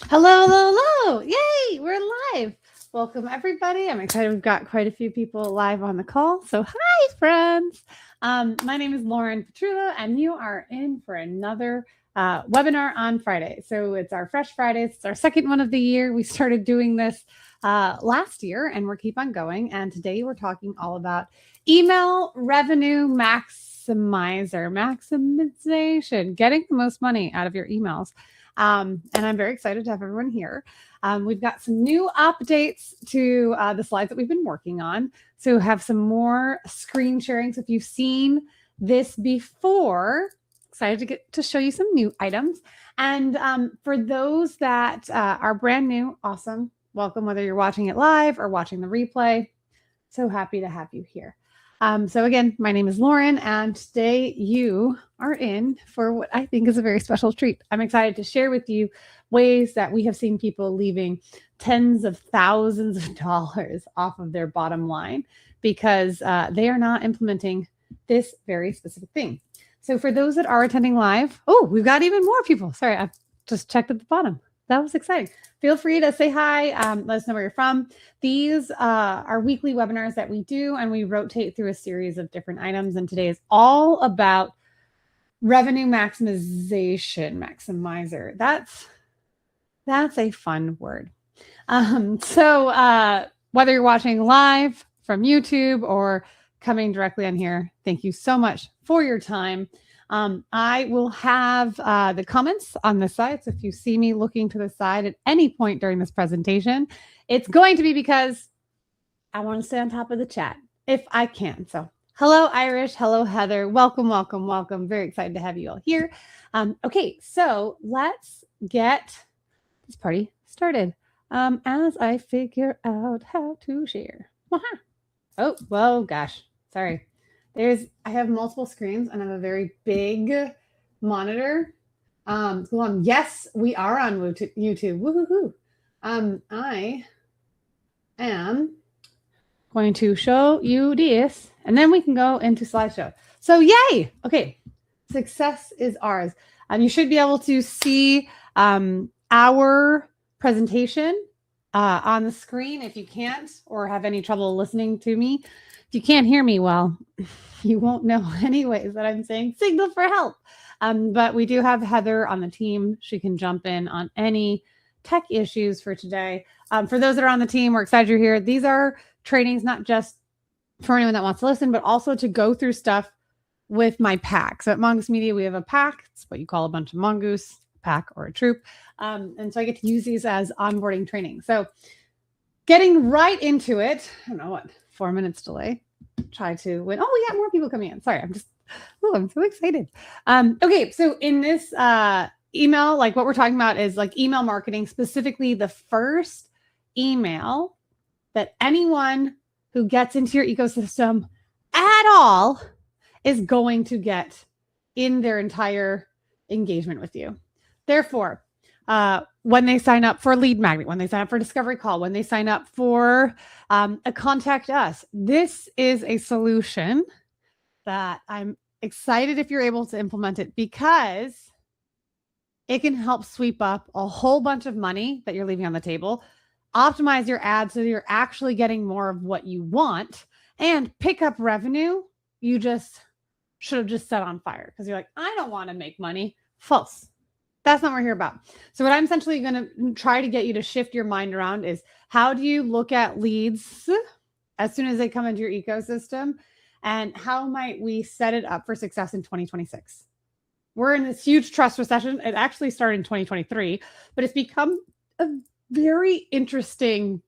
Hello, hello, hello. Yay, we're live. Welcome, everybody. I'm excited. We've got quite a few people live on the call. So, hi, friends. My name is Lauren Petrullo, and you are in for another webinar on Friday. So, it's our Fresh Fridays. It's our second one of the year. We started doing this last year, and we're keep on going. And today we're talking all about email revenue maximization, getting the most money out of your emails. And I'm very excited to have everyone here. We've got some new updates to the slides that we've been working on. So have some more screen sharing. So if you've seen this before, excited to get to show you some new items. And for those that are brand new, awesome. Welcome, whether you're watching it live or watching the replay. So happy to have you here. So again, my name is Lauren, and today you are in for what I think is a very special treat. I'm excited to share with you ways that we have seen people leaving tens of thousands of dollars off of their bottom line because they are not implementing this very specific thing. So for those that are attending live, oh, we've got even more people. Sorry, I've just checked at the bottom. That was exciting. Feel free to say hi. Let us know where you're from. These are weekly webinars that we do, and we rotate through a series of different items. And today is all about revenue maximizer. That's a fun word. So whether you're watching live from YouTube or coming directly on here, thank you so much for your time. I will have the comments on the side. So if you see me looking to the side at any point during this presentation, it's going to be because I want to stay on top of the chat if I can. So hello, Irish. Hello, Heather. Welcome, welcome, welcome. Very excited to have you all here. Okay, so let's get this party started as I figure out how to share. Oh, well, gosh. Sorry. I have multiple screens and I have a very big monitor. Yes, we are on YouTube. Woohoo! I am going to show you this, and then we can go into slideshow. So yay! Okay, success is ours. You should be able to see our presentation on the screen. If you can't or have any trouble listening to me, if you can't hear me well, you won't know anyways that I'm saying signal for help. But we do have Heather on the team. She can jump in on any tech issues for today. For those that are on the team, we're excited you're here. These are trainings not just for anyone that wants to listen, but also to go through stuff with my pack. So at Mongoose Media, we have a pack. It's what you call a bunch of mongoose, pack or a troop. And so I get to use these as onboarding training. So getting right into it, I don't know what, 4 minutes delay. Try to win. Oh, we got more people coming in. Sorry, I'm so excited. Okay, so in this email, like what we're talking about is like email marketing, specifically the first email that anyone who gets into your ecosystem at all is going to get in their entire engagement with you. Therefore, when they sign up for a lead magnet, when they sign up for a discovery call, when they sign up for a contact us, this is a solution that I'm excited if you're able to implement it because it can help sweep up a whole bunch of money that you're leaving on the table, optimize your ads so you're actually getting more of what you want, and pick up revenue you just should have just set on fire because you're like, I don't want to make money. False. That's not what we're here about. So what I'm essentially going to try to get you to shift your mind around is how do you look at leads as soon as they come into your ecosystem, and how might we set it up for success in 2026? We're in this huge trust recession. It actually started in 2023, but it's become a very interesting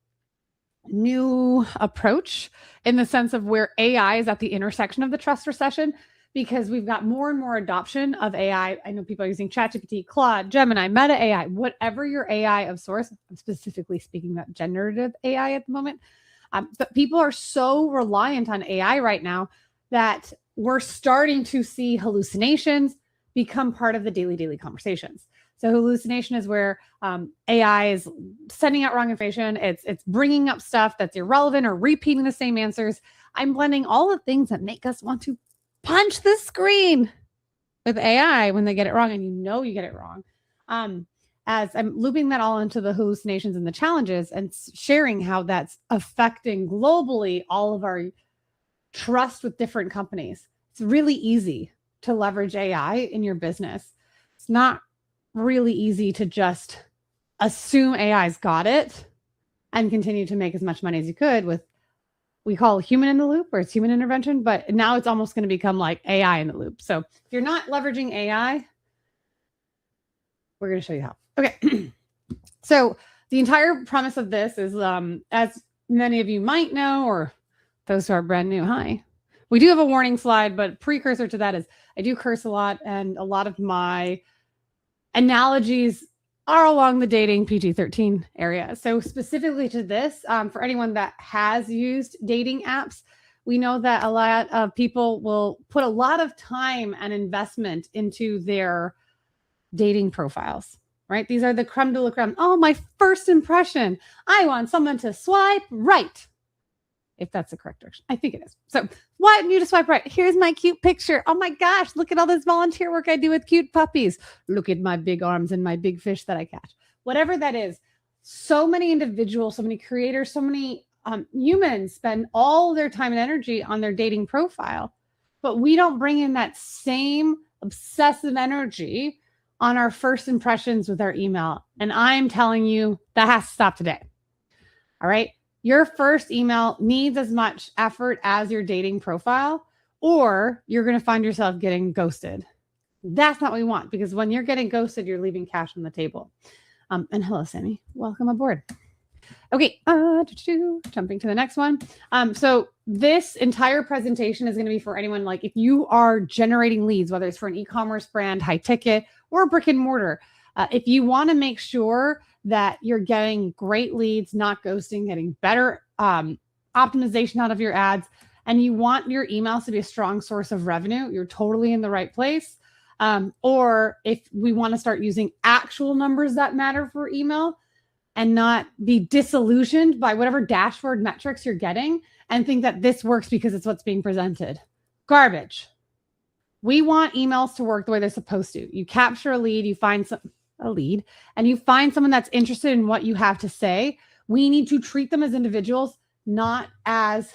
new approach in the sense of where AI is at the intersection of the trust recession, because we've got more and more adoption of AI. I know people are using ChatGPT, Claude, Gemini, Meta AI, whatever your AI of source. I'm specifically speaking about generative AI at the moment. But people are so reliant on AI right now that we're starting to see hallucinations become part of the daily conversations. So hallucination is where AI is sending out wrong information. It's bringing up stuff that's irrelevant or repeating the same answers. I'm blending all the things that make us want to punch the screen with AI when they get it wrong, and you know you get it wrong. as I'm looping that all into the hallucinations and the challenges and sharing how that's affecting globally all of our trust with different companies. It's really easy to leverage AI in your business. It's not really easy to just assume AI's got it and continue to make as much money as you could with, we call human in the loop, or it's human intervention, but now it's almost going to become like AI in the loop. So if you're not leveraging AI, we're going to show you how. Okay. So the entire premise of this is, as many of you might know, or those who are brand new, hi. We do have a warning slide, but precursor to that is I do curse a lot, and a lot of my analogies are along the dating PG-13 area. So specifically to this, for anyone that has used dating apps, we know that a lot of people will put a lot of time and investment into their dating profiles, right? These are the creme de la creme. Oh, my first impression. I want someone to swipe right. If that's the correct direction. I think it is. So why don't you to swipe right? Here's my cute picture. Oh my gosh, look at all this volunteer work I do with cute puppies. Look at my big arms and my big fish that I catch. Whatever that is, so many individuals, so many creators, so many humans spend all their time and energy on their dating profile, but we don't bring in that same obsessive energy on our first impressions with our email. And I'm telling you, that has to stop today. All right. Your first email needs as much effort as your dating profile, or you're going to find yourself getting ghosted. That's not what we want, because when you're getting ghosted, you're leaving cash on the table. And hello, Sammy. Welcome aboard. Okay, jumping to the next one. So this entire presentation is going to be for anyone, like if you are generating leads, whether it's for an e-commerce brand, high ticket, or brick and mortar. If you want to make sure that you're getting great leads, not ghosting, getting better optimization out of your ads, and you want your emails to be a strong source of revenue, you're totally in the right place. Or if we want to start using actual numbers that matter for email and not be disillusioned by whatever dashboard metrics you're getting and think that this works because it's what's being presented. Garbage. We want emails to work the way they're supposed to. You capture a lead, you find a lead, and you find someone that's interested in what you have to say. We need to treat them as individuals, not as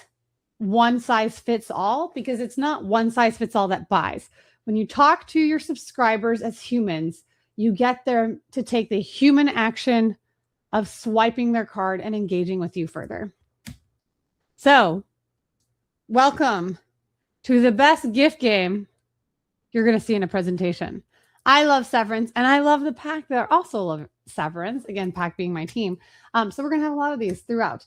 one size fits all, because it's not one size fits all that buys. When you talk to your subscribers as humans, you get them to take the human action of swiping their card and engaging with you further. So, welcome to the best gift game you're going to see in a presentation. I love Severance, and I love the pack that also love Severance. Again, pack being my team. So we're going to have a lot of these throughout.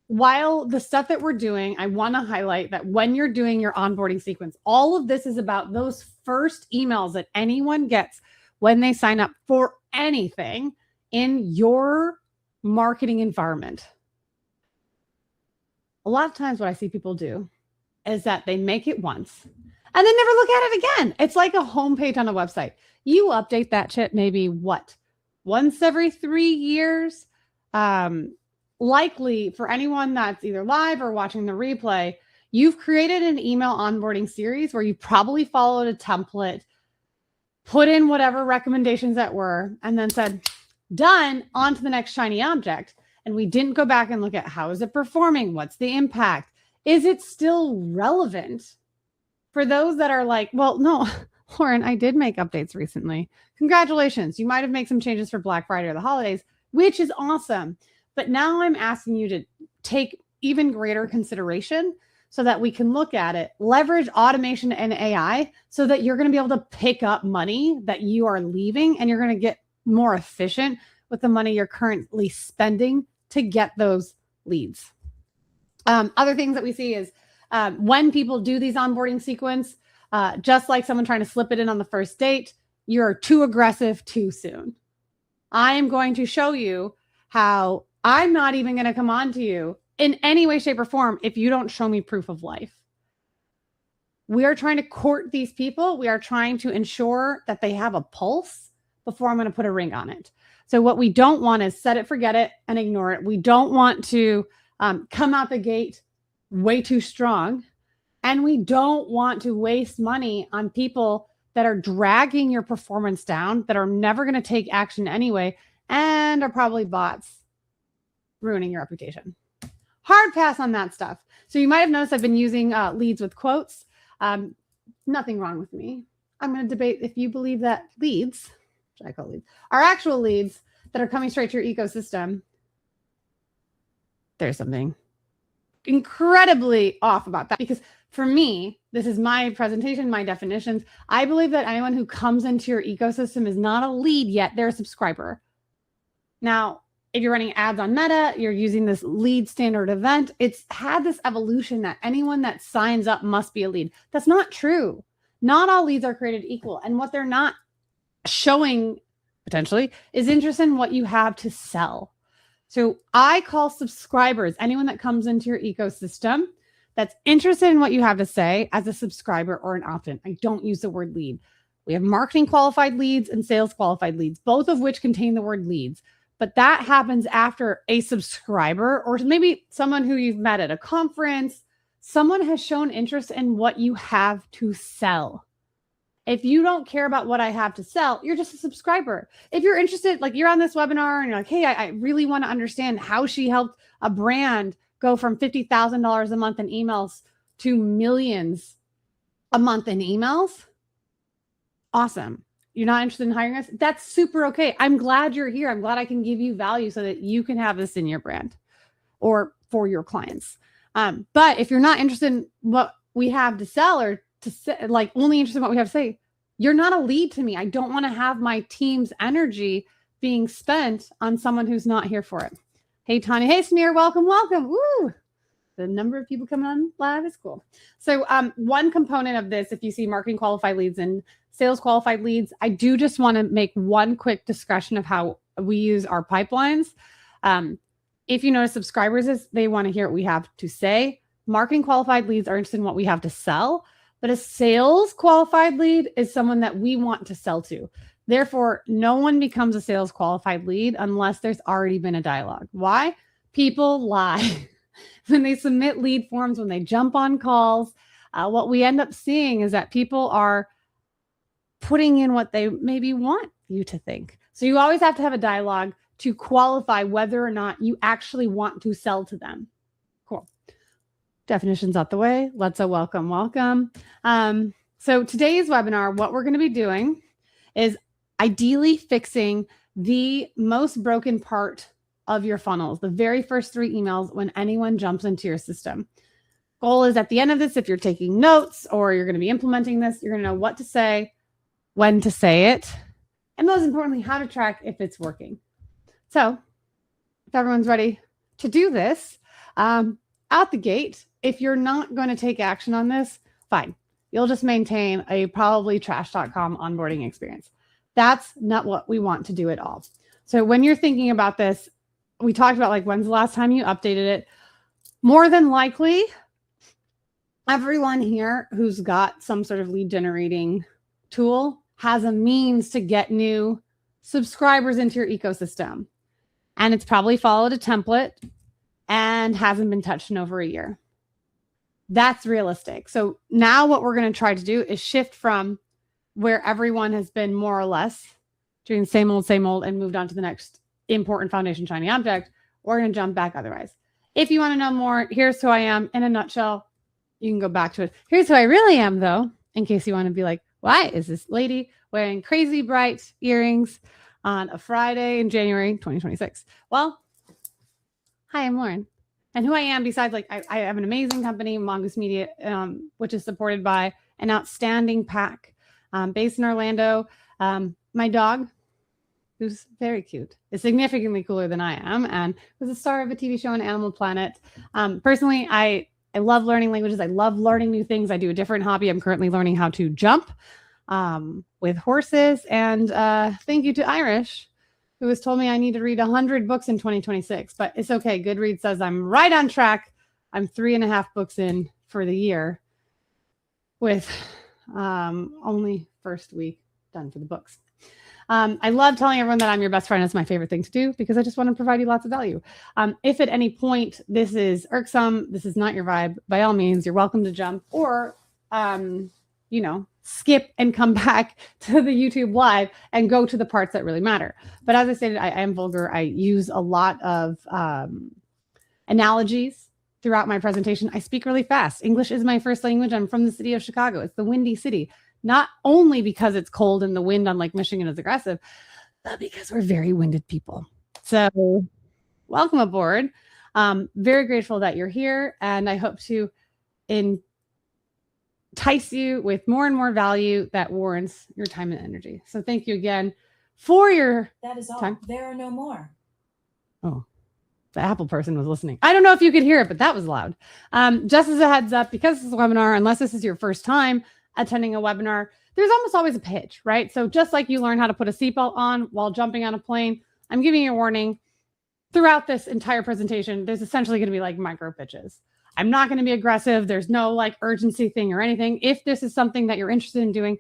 While the stuff that we're doing, I want to highlight that when you're doing your onboarding sequence, all of this is about those first emails that anyone gets when they sign up for anything in your marketing environment. A lot of times what I see people do is that they make it once and then never look at it again. It's like a homepage on a website. You update that shit maybe once every 3 years. Likely for anyone that's either live or watching the replay, you've created an email onboarding series where you probably followed a template, put in whatever recommendations that were, and then said, done, on to the next shiny object. And we didn't go back and look at how is it performing? What's the impact? Is it still relevant? For those that are like, well, no, Lauren, I did make updates recently. Congratulations. You might have made some changes for Black Friday or the holidays, which is awesome. But now I'm asking you to take even greater consideration so that we can look at it, leverage automation and AI so that you're going to be able to pick up money that you are leaving, and you're going to get more efficient with the money you're currently spending to get those leads. Other things that we see is when people do these onboarding sequence, just like someone trying to slip it in on the first date, you're too aggressive too soon. I am going to show you how I'm not even going to come on to you in any way, shape, or form if you don't show me proof of life. We are trying to court these people. We are trying to ensure that they have a pulse before I'm going to put a ring on it. So what we don't want is set it, forget it, and ignore it. We don't want to come out the gate way too strong. And we don't want to waste money on people that are dragging your performance down, that are never going to take action anyway, and are probably bots ruining your reputation. Hard pass on that stuff. So you might have noticed I've been using leads with quotes. Nothing wrong with me. I'm going to debate if you believe that leads, which I call leads, are actual leads that are coming straight to your ecosystem. There's something incredibly off about that, because for me, this is my presentation, my definitions. I believe that anyone who comes into your ecosystem is not a lead yet. They're a subscriber. Now, if you're running ads on Meta, you're using this lead standard event. It's had this evolution that anyone that signs up must be a lead. That's not true. Not all leads are created equal. And what they're not showing potentially is interest in what you have to sell. So I call subscribers anyone that comes into your ecosystem that's interested in what you have to say as a subscriber or an opt-in. I don't use the word lead. We have marketing qualified leads and sales qualified leads, both of which contain the word leads. But that happens after a subscriber or maybe someone who you've met at a conference. Someone has shown interest in what you have to sell. If you don't care about what I have to sell, you're just a subscriber. If you're interested, like you're on this webinar and you're like, hey, I really want to understand how she helped a brand go from $50,000 a month in emails to millions a month in emails. Awesome. You're not interested in hiring us? That's super okay. I'm glad you're here. I'm glad I can give you value so that you can have this in your brand or for your clients. But if you're not interested in what we have to sell or to say, like only interested in what we have to say, you're not a lead to me. I don't want to have my team's energy being spent on someone who's not here for it. Hey, Tanya. Hey, Smear. Welcome, welcome. Woo! The number of people coming on live is cool. So one component of this, if you see marketing qualified leads and sales qualified leads, I do just want to make one quick discussion of how we use our pipelines. If you notice subscribers is they want to hear what we have to say. Marketing qualified leads are interested in what we have to sell, but a sales qualified lead is someone that we want to sell to. Therefore, no one becomes a sales qualified lead unless there's already been a dialogue. Why? People lie. When they submit lead forms, when they jump on calls, what we end up seeing is that people are putting in what they maybe want you to think. So you always have to have a dialogue to qualify whether or not you actually want to sell to them. Cool. Definitions out the way. Let's welcome. So today's webinar, what we're going to be doing is ideally fixing the most broken part of your funnels, the very first 3 emails when anyone jumps into your system. Goal is at the end of this, if you're taking notes or you're going to be implementing this, you're going to know what to say, when to say it, and most importantly, how to track if it's working. So if everyone's ready to do this, out the gate, if you're not going to take action on this, fine. You'll just maintain a probably trash.com onboarding experience. That's not what we want to do at all. So when you're thinking about this, we talked about like when's the last time you updated it. More than likely, everyone here who's got some sort of lead generating tool has a means to get new subscribers into your ecosystem. And it's probably followed a template and hasn't been touched in over a year. That's realistic. So now what we're going to try to do is shift from where everyone has been more or less doing same old, and moved on to the next important foundation shiny object. We're going to jump back otherwise. If you want to know more, here's who I am in a nutshell. You can go back to it. Here's who I really am, though, in case you want to be like, why is this lady wearing crazy bright earrings on a Friday in January 2026? Well, hi, I'm Lauren. And who I am, besides like I have an amazing company, Mongoose Media, which is supported by an outstanding pack based in Orlando. My dog, who's very cute, is significantly cooler than I am and was a star of a TV show on Animal Planet. Personally, I love learning languages. I love learning new things. I do a different hobby. I'm currently learning how to jump with horses. And thank you to Irish, who has told me I need to read 100 books in 2026. But it's okay. Goodreads says I'm right on track. I'm 3.5 books in for the year with only first week done for the books. I love telling everyone that I'm your best friend. It's my favorite thing to do because I just want to provide you lots of value. If at any point this is irksome, this is not your vibe, by all means, you're welcome to jump or skip and come back to the YouTube live and go to the parts that really matter. But as I stated, I am vulgar. I use a lot of analogies throughout my presentation. I speak really fast. English is my first language. I'm from the city of Chicago. It's the windy city, not only because it's cold and the wind on Lake Michigan is aggressive, but because we're very winded people. So welcome aboard. Very grateful that you're here, and I hope to entice you with more and more value that warrants your time and energy. So thank you again for your That is all. time. There are no more. Oh, the Apple person was listening. I don't know if you could hear it, but that was loud. Just as a heads up, because this is a webinar, unless this is your first time attending a webinar, there's almost always a pitch, right? So just like you learn how to put a seatbelt on while jumping on a plane, I'm giving you a warning. Throughout this entire presentation, there's essentially going to be like micro pitches. I'm not going to be aggressive. There's no like urgency thing or anything. If this is something that you're interested in doing,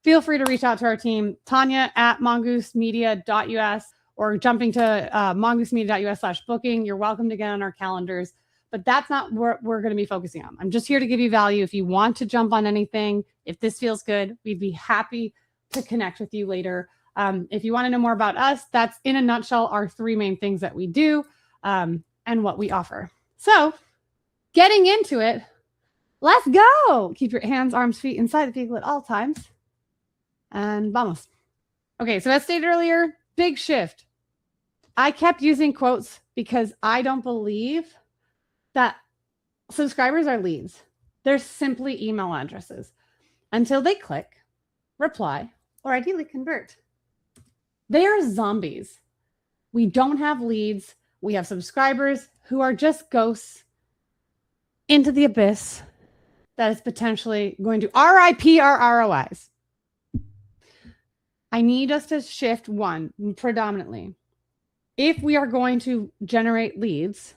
feel free to reach out to our team, Tanya at mongoosemedia.us, or jumping to mongoosemedia.us/booking. You're welcome to get on our calendars, but that's not what we're going to be focusing on. I'm just here to give you value. If you want to jump on anything, if this feels good, we'd be happy to connect with you later. If you want to know more about us, that's in a nutshell our three main things that we do and what we offer. So getting into it, let's go. Keep your hands, arms, feet inside the vehicle at all times. And vamos. Okay, so as stated earlier, big shift. I kept using quotes because I don't believe that subscribers are leads. They're simply email addresses until they click, reply, or ideally convert. They are zombies. We don't have leads. We have subscribers who are just ghosts into the abyss that is potentially going to RIP our ROIs. I need us to shift one predominantly. If we are going to generate leads,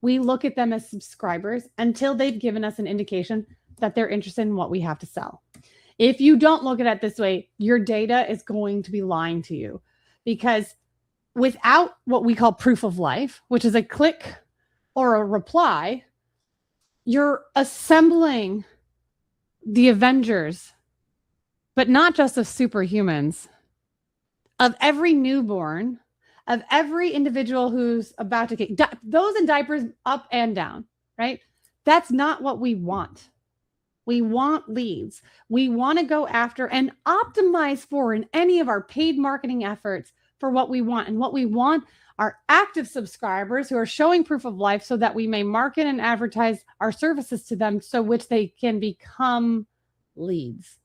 we look at them as subscribers until they've given us an indication that they're interested in what we have to sell. If you don't look at it this way, your data is going to be lying to you, because without what we call proof of life, which is a click or a reply, you're assembling the Avengers, but not just of superhumans, of every newborn, of every individual who's about to get those in diapers up and down, right? That's not what we want. We want leads. We want to go after and optimize for in any of our paid marketing efforts for what we want. And what we want are active subscribers who are showing proof of life so that we may market and advertise our services to them, so which they can become leads.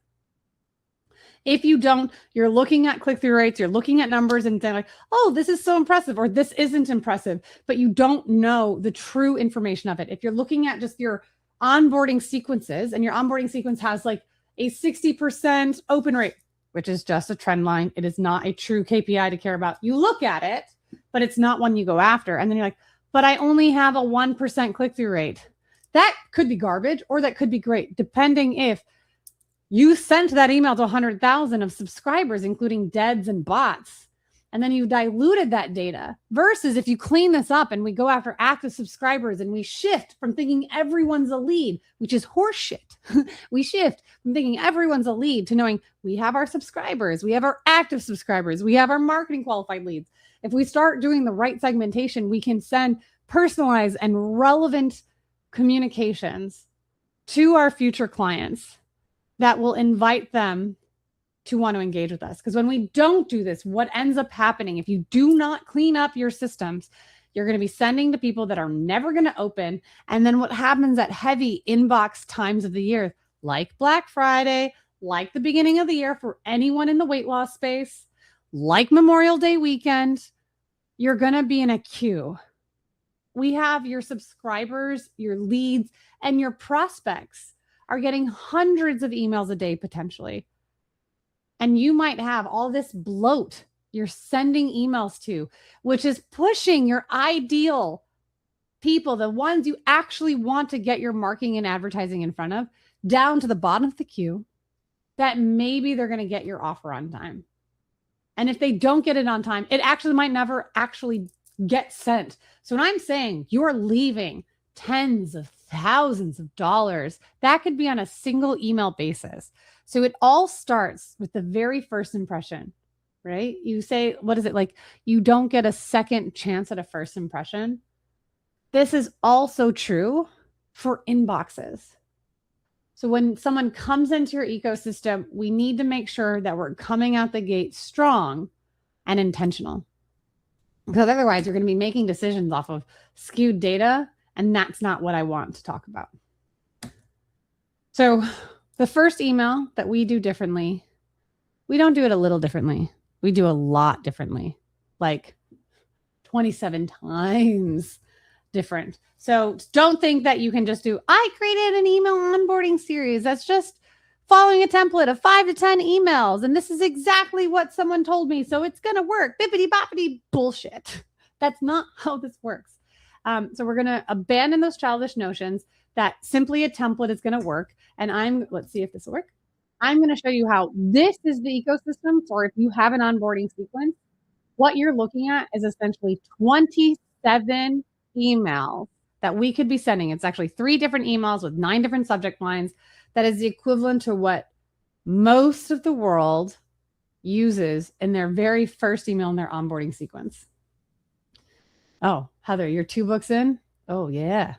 If you don't, you're looking at click-through rates, you're looking at numbers and saying like, oh, this is so impressive, or this isn't impressive, but you don't know the true information of it. If you're looking at just your onboarding sequences and your onboarding sequence has like a 60% open rate, which is just a trend line. It is not a true KPI to care about. You look at it, but it's not one you go after. And then you're like, but I only have a 1% click-through rate. That could be garbage, or that could be great, depending if you sent that email to 100,000 of subscribers, including deads and bots, and then you diluted that data, versus if you clean this up and we go after active subscribers and we shift from thinking everyone's a lead, which is horseshit. We shift from thinking everyone's a lead to knowing we have our subscribers, we have our active subscribers, we have our marketing qualified leads. If we start doing the right segmentation, we can send personalized and relevant communications to our future clients that will invite them to want to engage with us. Because when we don't do this, what ends up happening, if you do not clean up your systems, you're going to be sending to people that are never going to open. And then what happens at heavy inbox times of the year, like Black Friday, like the beginning of the year for anyone in the weight loss space, like Memorial Day weekend, you're going to be in a queue. We have your subscribers, your leads, and your prospects are getting hundreds of emails a day potentially. And you might have all this bloat you're sending emails to, which is pushing your ideal people, the ones you actually want to get your marketing and advertising in front of, down to the bottom of the queue, that maybe they're going to get your offer on time. And if they don't get it on time, it actually might never actually get sent. So when I'm saying you're leaving tens of thousands of dollars. That could be on a single email basis. So it all starts with the very first impression, right? You say, what is it like? You don't get a second chance at a first impression. This is also true for inboxes. So when someone comes into your ecosystem, we need to make sure that we're coming out the gate strong and intentional. Because otherwise, you're going to be making decisions off of skewed data, and that's not what I want to talk about. So the first email that we do differently, we don't do it a little differently. We do a lot differently, like 27 times different. So don't think that you can just do, I created an email onboarding series. That's just following a template of 5 to 10 emails. And this is exactly what someone told me. So it's going to work. Bippity boppity bullshit. That's not how this works. So we're going to abandon those childish notions that simply a template is going to work. And let's see if this will work. I'm going to show you how this is the ecosystem for if you have an onboarding sequence. What you're looking at is essentially 27 emails that we could be sending. It's actually 3 different emails with 9 different subject lines. That is the equivalent to what most of the world uses in their very first email in their onboarding sequence. Oh, Heather, you're 2 books in? Oh, yeah.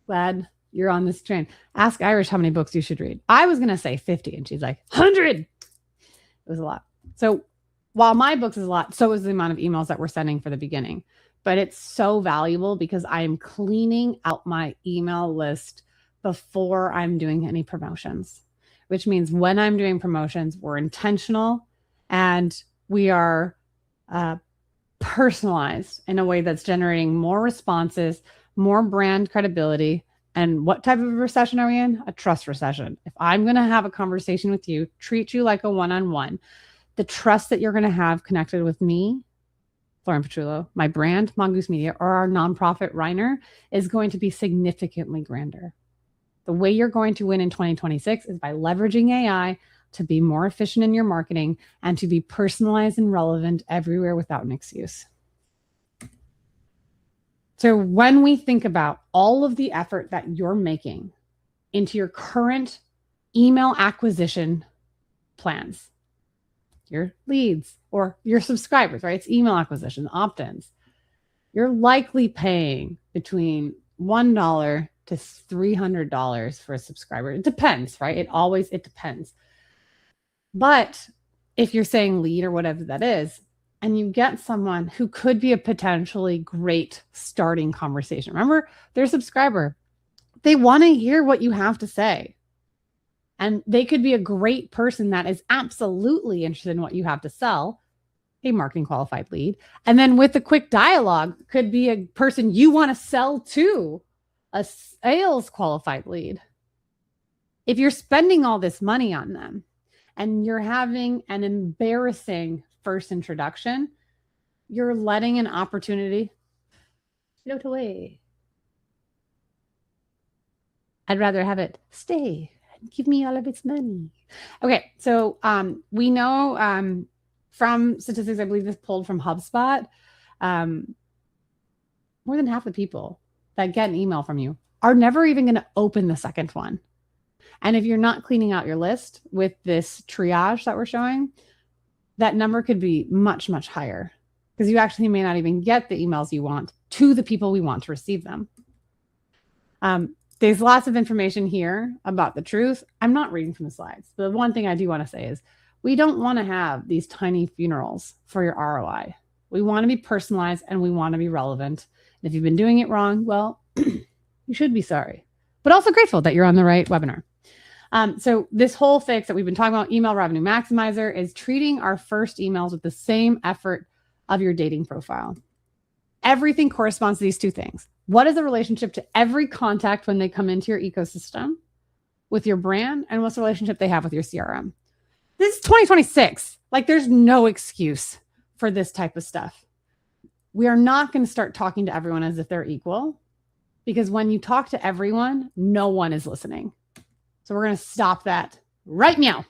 Glad you're on this train. Ask Irish how many books you should read. I was going to say 50, and she's like, 100. It was a lot. So while my books is a lot, so is the amount of emails that we're sending for the beginning. But it's so valuable because I am cleaning out my email list before I'm doing any promotions, which means when I'm doing promotions, we're intentional and we are personalized in a way that's generating more responses, more brand credibility. And what type of recession are we in? A trust recession. If I'm going to have a conversation with you, treat you like a one-on-one, the trust that you're going to have connected with me, Lauren Petrullo, my brand, Mongoose Media, or our nonprofit, Reiner, is going to be significantly grander. The way you're going to win in 2026 is by leveraging AI to be more efficient in your marketing and to be personalized and relevant everywhere without an excuse. So when we think about all of the effort that you're making into your current email acquisition plans, your leads or your subscribers, right? It's email acquisition, opt-ins. You're likely paying between $1 to $300 for a subscriber. It depends, right? It depends. But if you're saying lead or whatever that is, and you get someone who could be a potentially great starting conversation. Remember, they're a subscriber. They want to hear what you have to say. And they could be a great person that is absolutely interested in what you have to sell, a marketing qualified lead. And then with a quick dialogue, could be a person you want to sell to, a sales qualified lead. If you're spending all this money on them and you're having an embarrassing first introduction, you're letting an opportunity float away. I'd rather have it stay and give me all of its money. Okay, so we know from statistics, I believe this pulled from HubSpot, more than half the people that get an email from you are never even going to open the second one. And if you're not cleaning out your list with this triage that we're showing, that number could be much, much higher because you actually may not even get the emails you want to the people we want to receive them. There's lots of information here about the truth. I'm not reading from the slides. The one thing I do want to say is we don't want to have these tiny funerals for your ROI. We want to be personalized and we want to be relevant. And if you've been doing it wrong, well, you should be sorry, but also grateful that you're on the right webinar. So this whole fix that we've been talking about, email revenue maximizer, is treating our first emails with the same effort of your dating profile. Everything corresponds to these 2 things. What is the relationship to every contact when they come into your ecosystem with your brand? And what's the relationship they have with your CRM? This is 2026. Like, there's no excuse for this type of stuff. We are not going to start talking to everyone as if they're equal, because when you talk to everyone, no one is listening. So we're going to stop that right now.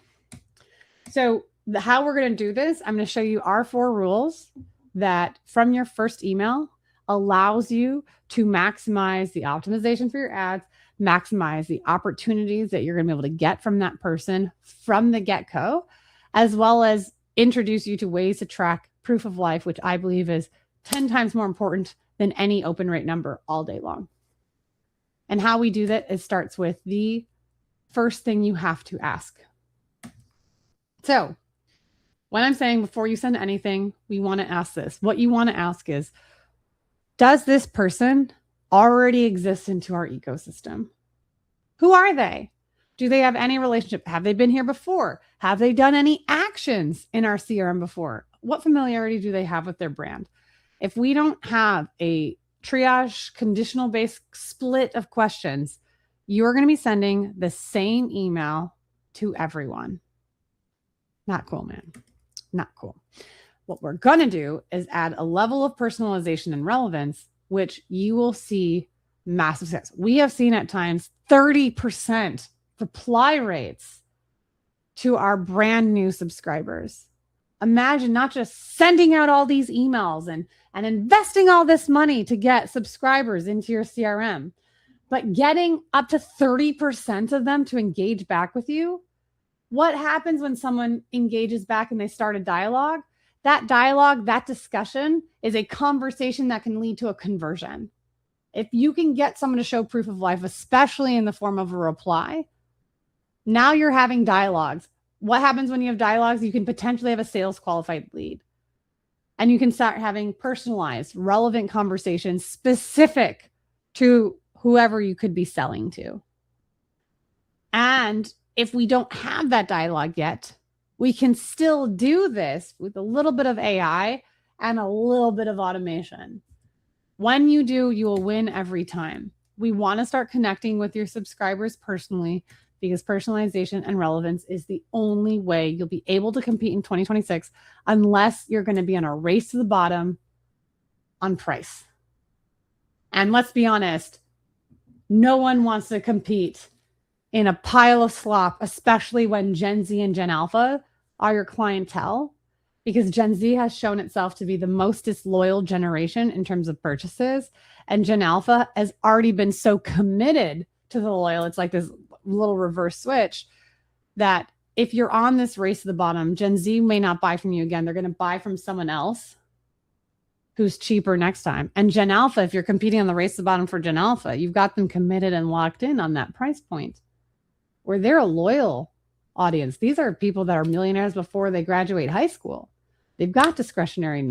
So how we're going to do this, I'm going to show you our 4 rules that from your first email, allows you to maximize the optimization for your ads, maximize the opportunities that you're going to be able to get from that person from the get-go, as well as introduce you to ways to track proof of life, which I believe is 10 times more important than any open rate number all day long. And how we do that, it starts with the first thing you have to ask. So when I'm saying before you send anything, we want to ask this. What you want to ask is, does this person already exist into our ecosystem? Who are they? Do they have any relationship? Have they been here before? Have they done any actions in our CRM before? What familiarity do they have with their brand? If we don't have a triage conditional based split of questions, you're going to be sending the same email to everyone. Not cool, man. Not cool. What we're going to do is add a level of personalization and relevance, which you will see massive success. We have seen at times 30% reply rates to our brand new subscribers. Imagine not just sending out all these emails and investing all this money to get subscribers into your CRM, but getting up to 30% of them to engage back with you. What happens when someone engages back and they start a dialogue? That dialogue, that discussion is a conversation that can lead to a conversion. If you can get someone to show proof of life, especially in the form of a reply, now you're having dialogues. What happens when you have dialogues? You can potentially have a sales qualified lead. And you can start having personalized, relevant conversations specific to whoever you could be selling to. And if we don't have that dialogue yet, we can still do this with a little bit of AI and a little bit of automation. When you do, you will win every time. We want to start connecting with your subscribers personally, because personalization and relevance is the only way you'll be able to compete in 2026 unless you're going to be on a race to the bottom on price. And let's be honest, no one wants to compete in a pile of slop, especially when Gen Z and Gen Alpha are your clientele, because Gen Z has shown itself to be the most disloyal generation in terms of purchases. And Gen Alpha has already been so committed to the loyal. It's like this little reverse switch that if you're on this race to the bottom, Gen Z may not buy from you again. They're going to buy from someone else who's cheaper next time. And Gen Alpha, if you're competing on the race to the bottom for Gen Alpha, you've got them committed and locked in on that price point where they're a loyal audience. These are people that are millionaires before they graduate high school. They've got discretionary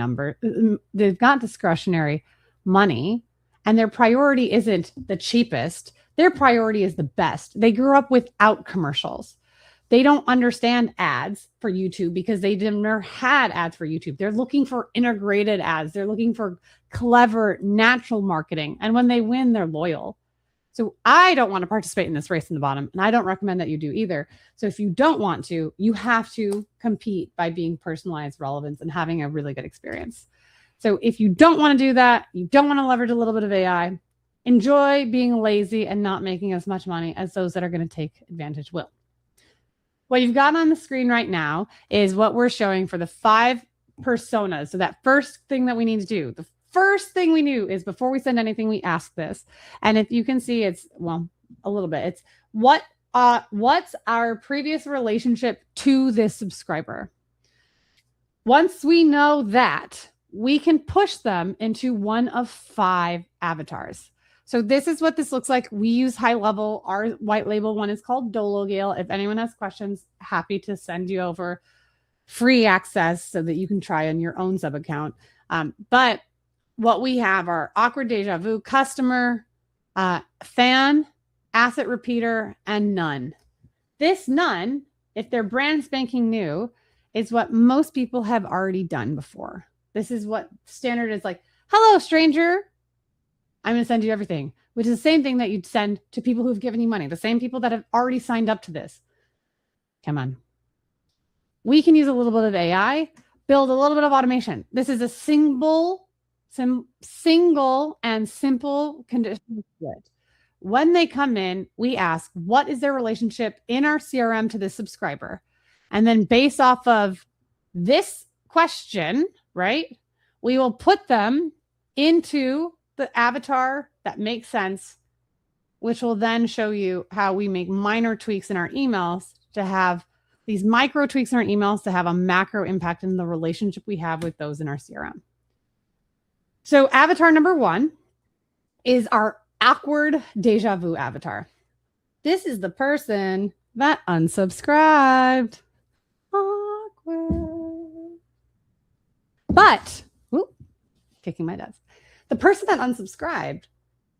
money, and their priority isn't the cheapest. Their priority is the best. They grew up without commercials. They don't understand ads for YouTube because they never had ads for YouTube. They're looking for integrated ads. They're looking for clever, natural marketing. And when they win, they're loyal. So I don't want to participate in this race in the bottom, and I don't recommend that you do either. So if you don't want to, you have to compete by being personalized, relevance, and having a really good experience. So if you don't want to do that, you don't want to leverage a little bit of AI, enjoy being lazy and not making as much money as those that are going to take advantage will. What you've got on the screen right now is what we're showing for the 5 personas. So that first thing that we need to do, the first thing we do is before we send anything, we ask this. And if you can see, it's, well, a little bit. It's what's our previous relationship to this subscriber? Once we know that, we can push them into one of 5 avatars. So this is what this looks like. We use high level. Our white label one is called Dolo Gale. If anyone has questions, happy to send you over free access so that you can try on your own sub account. But what we have are awkward deja vu, customer, fan, asset repeater, and none. This none, if they're brand spanking new, is what most people have already done before. This is what standard is like. Hello, stranger. I'm going to send you everything, which is the same thing that you'd send to people who've given you money, the same people that have already signed up to this. Come on. We can use a little bit of AI, build a little bit of automation. This is a single and simple condition split. When they come in, we ask, what is their relationship in our CRM to this subscriber? And then based off of this question, right, we will put them into the avatar that makes sense, which will then show you how we make minor tweaks in our emails to have these micro tweaks in our emails to have a macro impact in the relationship we have with those in our CRM. So avatar number 1 is our awkward deja vu avatar. This is the person that unsubscribed. Awkward. But, kicking my desk. The person that unsubscribed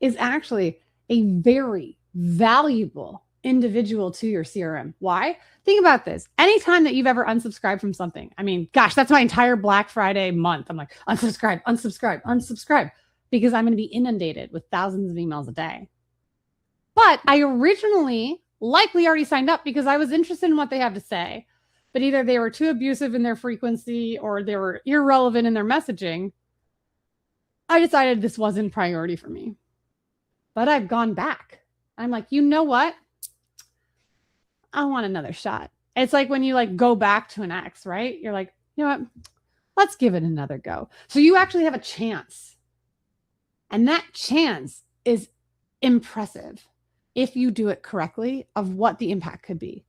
is actually a very valuable individual to your CRM. Why? Think about this. Anytime that you've ever unsubscribed from something, I mean, gosh, that's my entire Black Friday month. I'm like, unsubscribe, unsubscribe, unsubscribe, because I'm going to be inundated with thousands of emails a day. But I originally likely already signed up because I was interested in what they have to say, but either they were too abusive in their frequency or they were irrelevant in their messaging. I decided this wasn't priority for me. But I've gone back. I'm like, you know what? I want another shot. It's like when you like go back to an ex, right? You're like, you know what? Let's give it another go. So you actually have a chance. And that chance is impressive if you do it correctly of what the impact could be.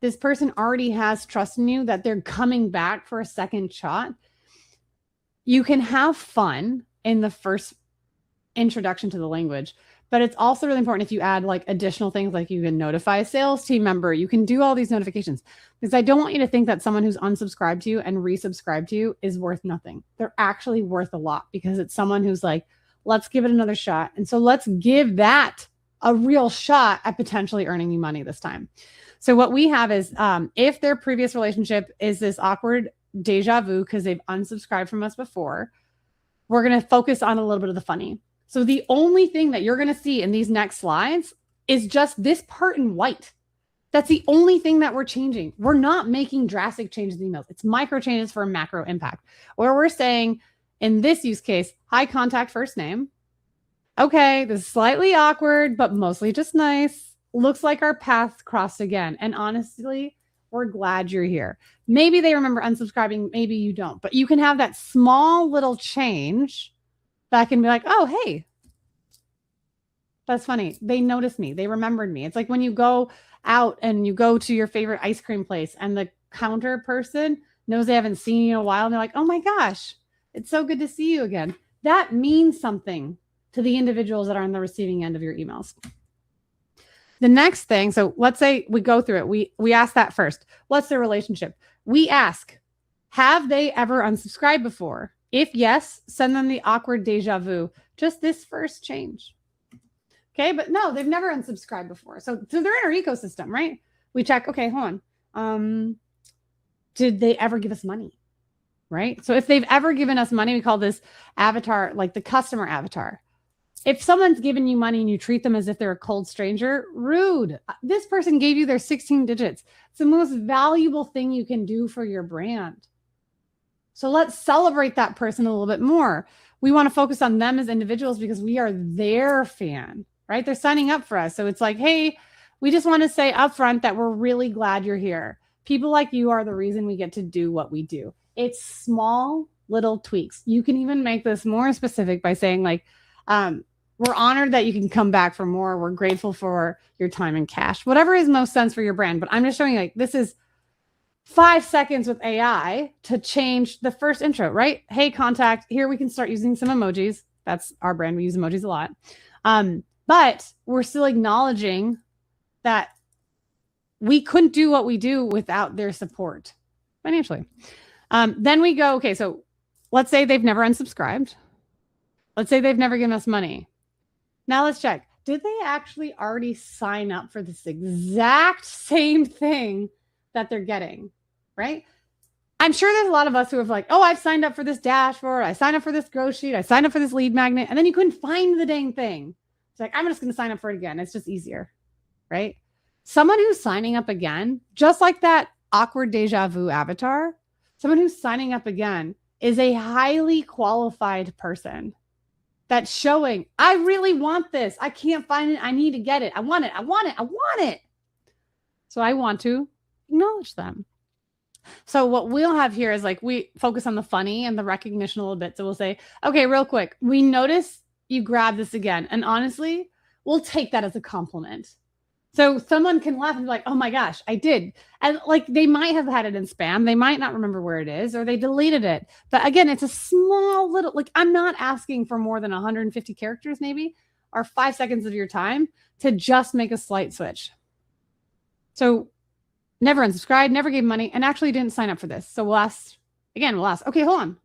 This person already has trust in you that they're coming back for a second shot. You can have fun in the first introduction to the language, but it's also really important if you add like additional things, like you can notify a sales team member, you can do all these notifications, because I don't want you to think that someone who's unsubscribed to you and resubscribed to you is worth nothing. They're actually worth a lot, because it's someone who's like, let's give it another shot. And so let's give that a real shot at potentially earning you money this time. So what we have is if their previous relationship is this awkward deja vu because they've unsubscribed from us before, we're going to focus on a little bit of the funny. So the only thing that you're going to see in these next slides is just this part in white. That's the only thing that we're changing. We're not making drastic changes in emails. It's micro changes for a macro impact, where we're saying in this use case, high contact first name. Okay, this is slightly awkward, but mostly just nice. Looks like our paths crossed again. And honestly, we're glad you're here. Maybe they remember unsubscribing, maybe you don't, but you can have that small little change that can be like, oh, hey, that's funny. They noticed me. They remembered me. It's like when you go out and you go to your favorite ice cream place and the counter person knows they haven't seen you in a while. And they're like, oh my gosh, it's so good to see you again. That means something to the individuals that are on the receiving end of your emails. The next thing, so let's say we go through it. We ask that first. What's their relationship? We ask, have they ever unsubscribed before? If yes, send them the awkward deja vu. Just this first change. Okay, but no, they've never unsubscribed before. So they're in our ecosystem, right? We check, okay, hold on. Did they ever give us money? Right? So if they've ever given us money, we call this avatar, like the customer avatar. If someone's given you money and you treat them as if they're a cold stranger, rude. This person gave you their 16 digits. It's the most valuable thing you can do for your brand. So let's celebrate that person a little bit more. We want to focus on them as individuals because we are their fan, right? They're signing up for us. So it's like, hey, we just want to say upfront that we're really glad you're here. People like you are the reason we get to do what we do. It's small little tweaks. You can even make this more specific by saying like, we're honored that you can come back for more. We're grateful for your time and cash, whatever is most sense for your brand. But I'm just showing you like, this is 5 seconds with AI to change the first intro, right? Hey, contact. Here we can start using some emojis. That's our brand. We use emojis a lot. But we're still acknowledging that we couldn't do what we do without their support financially. Then we go, okay, so let's say they've never unsubscribed. Let's say they've never given us money. Now let's check. Did they actually already sign up for this exact same thing that they're getting, right? I'm sure there's a lot of us who have like, oh, I've signed up for this dashboard. I signed up for this growth sheet. I signed up for this lead magnet. And then you couldn't find the dang thing. It's like, I'm just going to sign up for it again. It's just easier, right? Someone who's signing up again, just like that awkward deja vu avatar, someone who's signing up again is a highly qualified person that's showing, I really want this. I can't find it. I need to get it. I want it. I want it. I want it. So I want to acknowledge them. So what we'll have here is like we focus on the funny and the recognition a little bit. So we'll say, okay, real quick, we notice you grab this again. And honestly, we'll take that as a compliment. So someone can laugh and be like, oh my gosh, I did. And like they might have had it in spam. They might not remember where it is or they deleted it. But again, it's a small little, like I'm not asking for more than 150 characters maybe or 5 seconds of your time to just make a slight switch. So never unsubscribed, never gave money, and actually didn't sign up for this. So we'll ask, okay, hold on.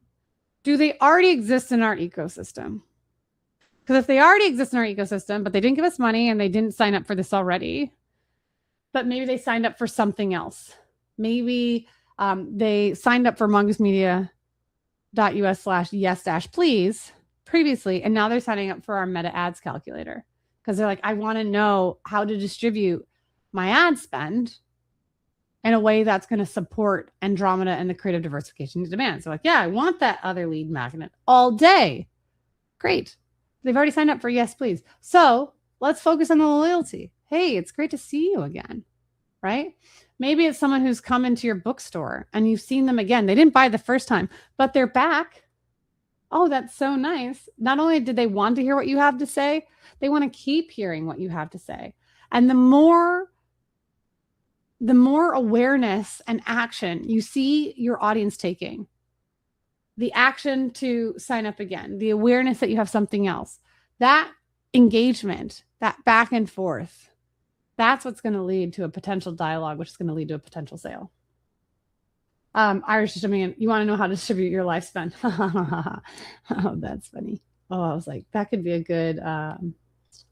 Do they already exist in our ecosystem? Because if they already exist in our ecosystem, but they didn't give us money and they didn't sign up for this already, but maybe they signed up for something else. Maybe they signed up for mongoosemedia.us/yes-please previously, and now they're signing up for our meta ads calculator because they're like, I want to know how to distribute my ad spend in a way that's going to support Andromeda and the creative diversification demand. So like, yeah, I want that other lead magnet all day. Great. They've already signed up for yes, please. So let's focus on the loyalty. Hey, it's great to see you again, right? Maybe it's someone who's come into your bookstore and you've seen them again. They didn't buy the first time, but they're back. Oh, that's so nice. Not only did they want to hear what you have to say, they want to keep hearing what you have to say. And the more awareness and action you see your audience taking, the action to sign up again, the awareness that you have something else, that engagement, that back and forth, that's what's going to lead to a potential dialogue, which is going to lead to a potential sale. Irish distributing, you want to know how to distribute your life spend. Oh, that's funny. Oh, I was like, that could be a good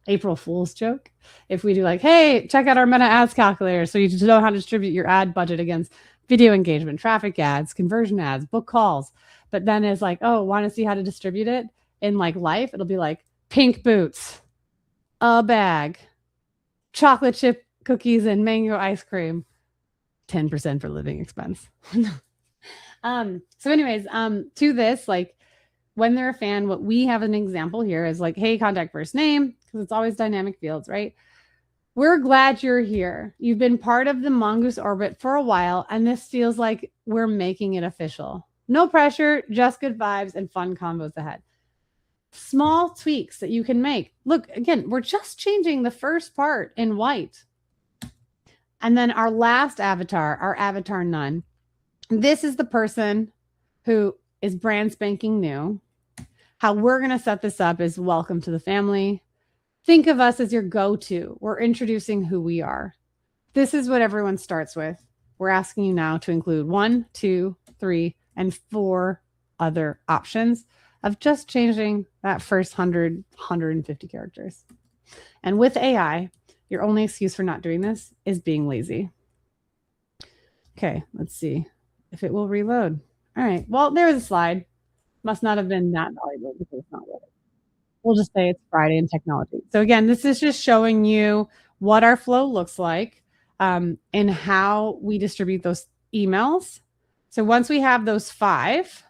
April Fool's joke. If we do like, hey, check out our meta ads calculator so you just know how to distribute your ad budget against video engagement, traffic ads, conversion ads, book calls. But then it's like, oh, want to see how to distribute it in like life? It'll be like pink boots, a bag, chocolate chip cookies and mango ice cream, 10% for living expense. So anyways, to this, like when they're a fan, what we have an example here is like, hey, contact first name, because it's always dynamic fields, right? We're glad you're here. You've been part of the Mongoose orbit for a while, and this feels like we're making it official. No pressure, just good vibes and fun combos ahead. Small tweaks that you can make. Look, again, we're just changing the first part in white. And then our last avatar, our avatar none. This is the person who is brand spanking new. How we're going to set this up is welcome to the family. Think of us as your go-to. We're introducing who we are. This is what everyone starts with. We're asking you now to include 1, 2, 3, and 4 other options of just changing that first 100, 150 characters. And with AI, your only excuse for not doing this is being lazy. Okay, let's see if it will reload. All right, well, there was a slide. Must not have been that valuable because it's not loaded. We'll just say it's Friday in technology. So again, this is just showing you what our flow looks like and how we distribute those emails. So once we have those 5,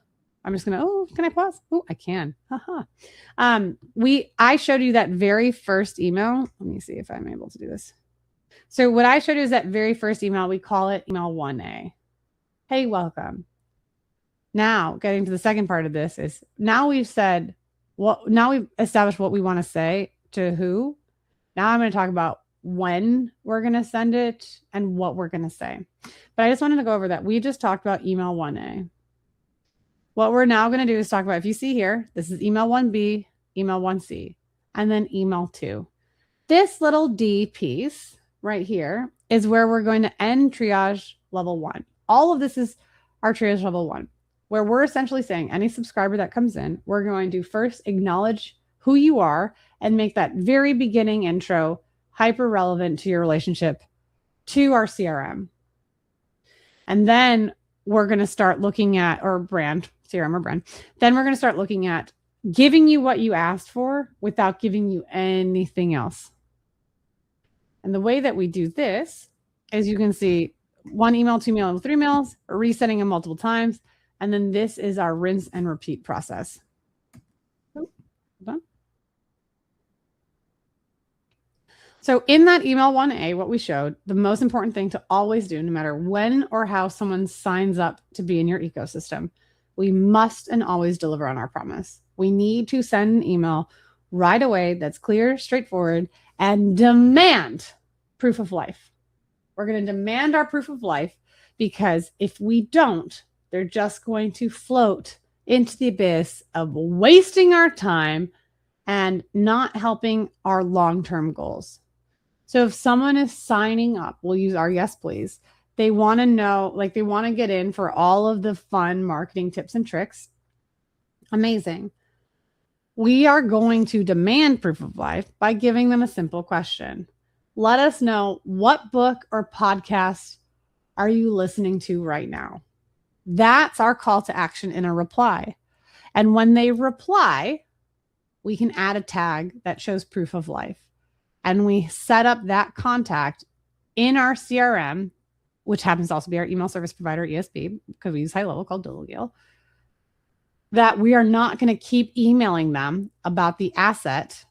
I'm just gonna, can I pause? Oh, I can. Haha. I showed you that very first email. Let me see if I'm able to do this. So what I showed you is that very first email. We call it email 1A. Hey, welcome. Now, getting to the second part of this is now we've said, now we've established what we want to say to who. Now I'm going to talk about when we're going to send it and what we're going to say. But I just wanted to go over that. We just talked about email 1A. What we're now going to do is talk about, if you see here, this is email 1B, email 1C, and then email 2. This little D piece right here is where we're going to end triage level 1. All of this is our triage level 1, where we're essentially saying any subscriber that comes in, we're going to first acknowledge who you are and make that very beginning intro hyper relevant to your relationship to our CRM. And then we're going to start looking at, or brand, CRM or brand, then we're going to start looking at giving you what you asked for without giving you anything else. And the way that we do this is you can see 1 email, 2 email, 3 emails, resetting them multiple times. And then this is our rinse and repeat process. Oh, hold on. So in that email 1A, what we showed, the most important thing to always do, no matter when or how someone signs up to be in your ecosystem, we must and always deliver on our promise. We need to send an email right away that's clear, straightforward, and demand proof of life. We're going to demand our proof of life because if we don't, they're just going to float into the abyss of wasting our time and not helping our long-term goals. So if someone is signing up, we'll use our yes, please. They want to know, like they want to get in for all of the fun marketing tips and tricks. Amazing. We are going to demand proof of life by giving them a simple question. Let us know, what book or podcast are you listening to right now? That's our call to action in a reply. And when they reply, we can add a tag that shows proof of life. And we set up that contact in our CRM, which happens to also be our email service provider, ESP, because we use high level called Dilligil, that we are not going to keep emailing them about the asset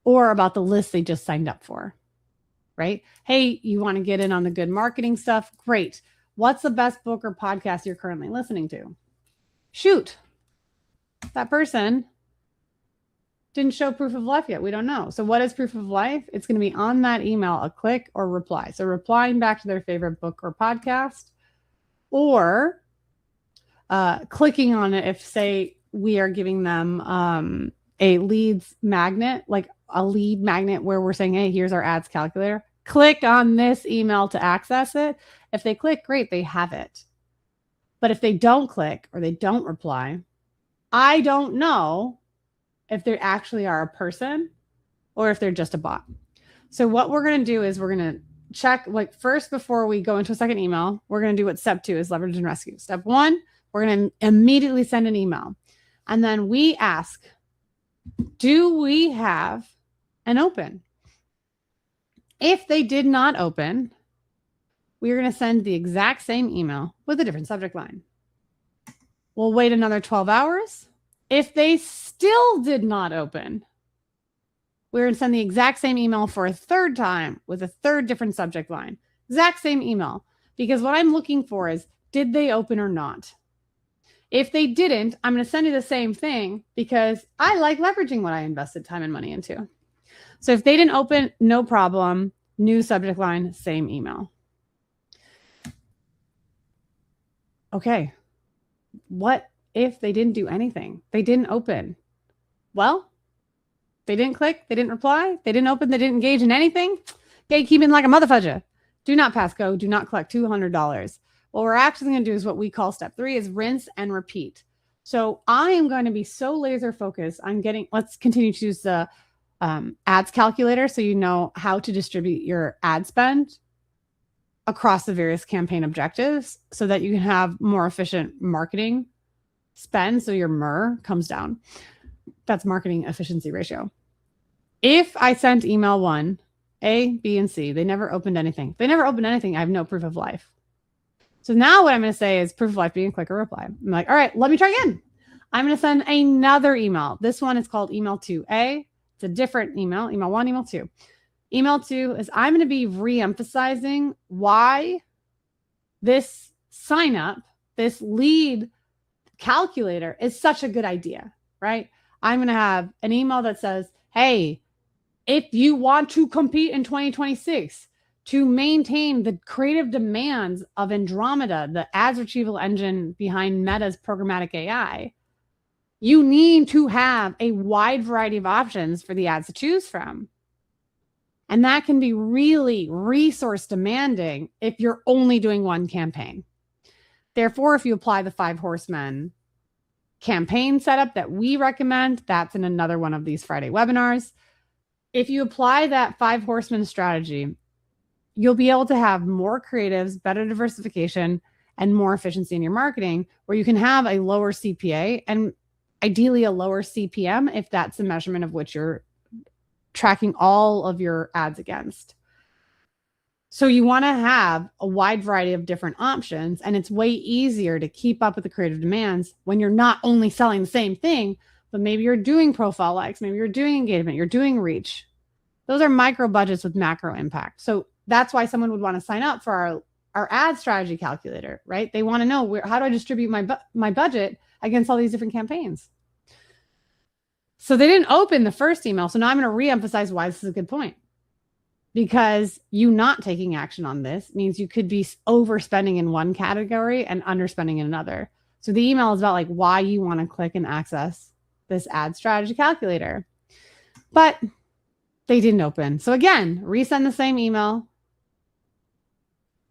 or about the list they just signed up for, right? Hey, you want to get in on the good marketing stuff? Great. What's the best book or podcast you're currently listening to? Shoot. That person didn't show proof of life yet. We don't know. So what is proof of life? It's going to be on that email, a click or reply. So replying back to their favorite book or podcast, or clicking on it if, say, we are giving them a leads magnet, like a lead magnet where we're saying, hey, here's our ads calculator. Click on this email to access it. If they click, great, they have it. But if they don't click or they don't reply, I don't know if they actually are a person or if they're just a bot. So what we're going to do is we're going to check, like first, before we go into a second email, we're going to do what step 2 is, leverage and rescue. Step 1, we're going to immediately send an email. And then we ask, do we have an open? If they did not open, we're going to send the exact same email with a different subject line. We'll wait another 12 hours. If they still did not open, we're going to send the exact same email for a third time with a third different subject line. Exact same email. Because what I'm looking for is, did they open or not? If they didn't, I'm going to send you the same thing because I like leveraging what I invested time and money into. So if they didn't open, no problem. New subject line, same email. Okay. What if they didn't do anything? They didn't open. Well, they didn't click. They didn't reply. They didn't open. They didn't engage in anything. Gatekeeping like a motherfudger. Do not pass go. Do not collect $200. What we're actually going to do is what we call step 3 is rinse and repeat. So I am going to be so laser focused on getting, let's continue to use the ads calculator so you know how to distribute your ad spend across the various campaign objectives so that you can have more efficient marketing spend so your MER comes down. That's marketing efficiency ratio. If I sent email 1, A, B, and C, they never opened anything. If they never opened anything, I have no proof of life. So now what I'm going to say is proof of life being a click or reply. I'm like, all right, let me try again. I'm going to send another email. This one is called email 2A. It's a different email, email 1, email 2. Email 2 is I'm going to be re-emphasizing why this sign up, this lead calculator is such a good idea, right? I'm going to have an email that says, hey, if you want to compete in 2026 to maintain the creative demands of Andromeda, the ads retrieval engine behind Meta's programmatic AI, you need to have a wide variety of options for the ads to choose from. And that can be really resource demanding if you're only doing one campaign. Therefore, if you apply the 5 horsemen campaign setup that we recommend, that's in another one of these Friday webinars. If you apply that 5 horsemen strategy, you'll be able to have more creatives, better diversification, and more efficiency in your marketing, where you can have a lower CPA and ideally a lower CPM if that's the measurement of which you're tracking all of your ads against. So you want to have a wide variety of different options, and it's way easier to keep up with the creative demands when you're not only selling the same thing, but maybe you're doing profile likes, maybe you're doing engagement, you're doing reach. Those are micro budgets with macro impact. So that's why someone would want to sign up for our ad strategy calculator, right? They want to know how do I distribute my budget against all these different campaigns. So they didn't open the first email. So now I'm going to reemphasize why this is a good point. Because you not taking action on this means you could be overspending in one category and underspending in another. So the email is about like why you want to click and access this ad strategy calculator. But they didn't open. So again, resend the same email.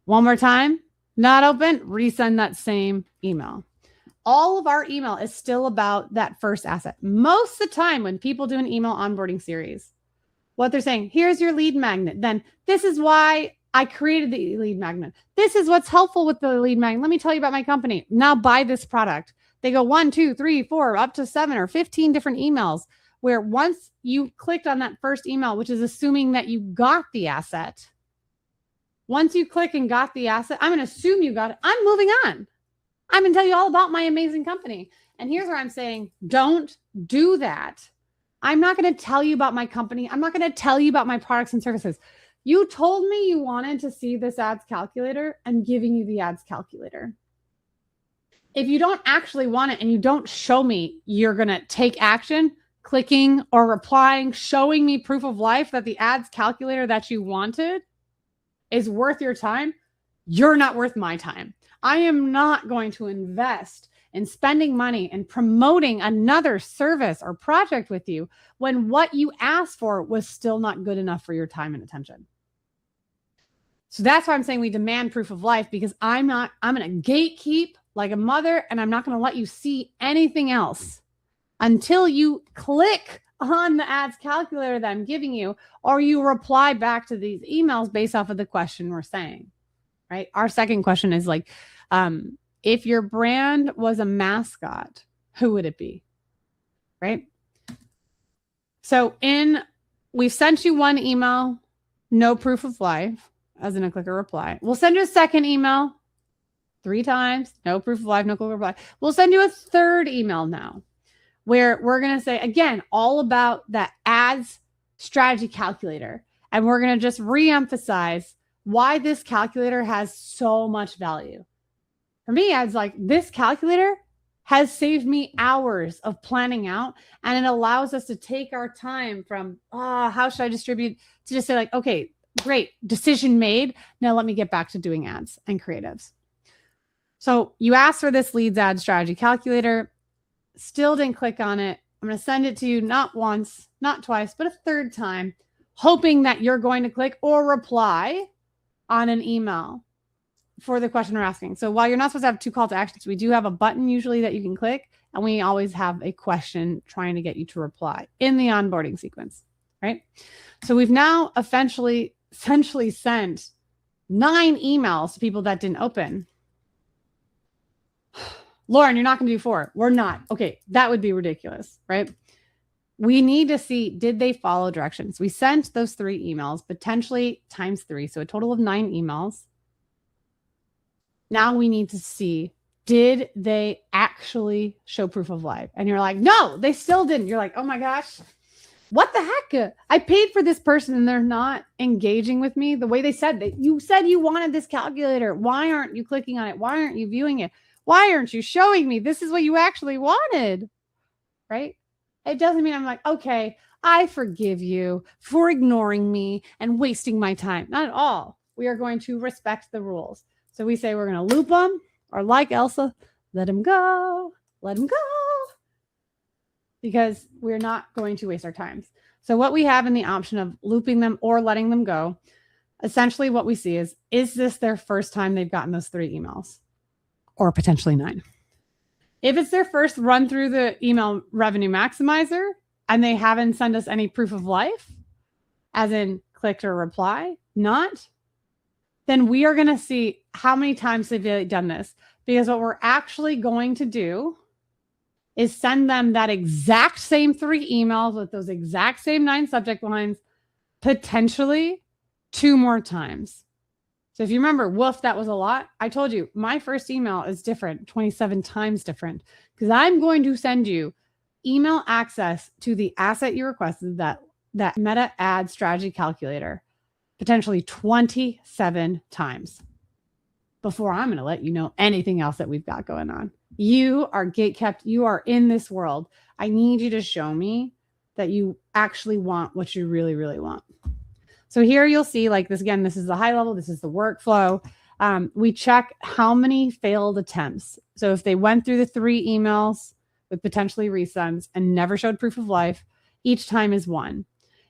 One more time, not open, resend that same email. All of our email is still about that first asset. Most of the time when people do an email onboarding series, what they're saying, here's your lead magnet. Then this is why I created the lead magnet. This is what's helpful with the lead magnet. Let me tell you about my company. Now buy this product. They go 1, 2, 3, 4, up to 7 or 15 different emails where once you clicked on that first email, which is assuming that you got the asset. Once you click and got the asset, I'm going to assume you got it. I'm moving on. I'm going to tell you all about my amazing company. And here's where I'm saying, don't do that. I'm not going to tell you about my company. I'm not going to tell you about my products and services. You told me you wanted to see this ads calculator. I'm giving you the ads calculator. If you don't actually want it and you don't show me you're going to take action, clicking or replying, showing me proof of life that the ads calculator that you wanted is worth your time, you're not worth my time. I am not going to invest in spending money and promoting another service or project with you when what you asked for was still not good enough for your time and attention. So that's why I'm saying we demand proof of life, because I'm going to gatekeep like a mother, and I'm not going to let you see anything else until you click on the ads calculator that I'm giving you, or you reply back to these emails based off of the question we're saying, right? Our second question is like, if your brand was a mascot, who would it be? Right? So we've sent you one email, no proof of life, as in a click or reply. We'll send you a second email 3 times, no proof of life, no click or reply. We'll send you a third email now where we're going to say, again, all about that ads strategy calculator. And we're going to just reemphasize why this calculator has so much value. For me, ads like this calculator has saved me hours of planning out, and it allows us to take our time from, how should I distribute, to just say like, okay, great, decision made. Now let me get back to doing ads and creatives. So you asked for this leads ad strategy calculator, still didn't click on it. I'm going to send it to you not once, not twice, but a third time, hoping that you're going to click or reply on an email for the question we're asking. So while you're not supposed to have 2 call to actions, we do have a button usually that you can click, and we always have a question trying to get you to reply in the onboarding sequence, right? So we've now essentially sent 9 emails to people that didn't open. Lauren, you're not going to do 4. We're not. Okay, that would be ridiculous, right? We need to see, did they follow directions? We sent those 3 emails, potentially times 3, so a total of 9 emails. Now we need to see, did they actually show proof of life? And you're like, no, they still didn't. You're like, oh my gosh, what the heck? I paid for this person and they're not engaging with me the way they said that. You said you wanted this calculator. Why aren't you clicking on it? Why aren't you viewing it? Why aren't you showing me this is what you actually wanted? Right? It doesn't mean I'm like, okay, I forgive you for ignoring me and wasting my time. Not at all. We are going to respect the rules. So we say we're going to loop them, or like Elsa, let them go, because we're not going to waste our time. So what we have in the option of looping them or letting them go, essentially what we see is this their first time they've gotten those 3 emails, or potentially 9? If it's their first run through the email revenue maximizer and they haven't sent us any proof of life, as in clicked or reply, not, then we are going to see how many times they've done this. Because what we're actually going to do is send them that exact same 3 emails with those exact same 9 subject lines, potentially 2 more times. So if you remember, woof, that was a lot. I told you my first email is different, 27 times different, because I'm going to send you email access to the asset you requested that that Meta ad strategy calculator potentially 27 times before I'm going to let you know anything else that we've got going on. You are gatekept. You are in this world. I need you to show me that you actually want what you really, really want. So here you'll see like this again, this is the high level. This is the workflow. We check how many failed attempts. So if they went through the 3 emails with potentially resends and never showed proof of life, each time is 1.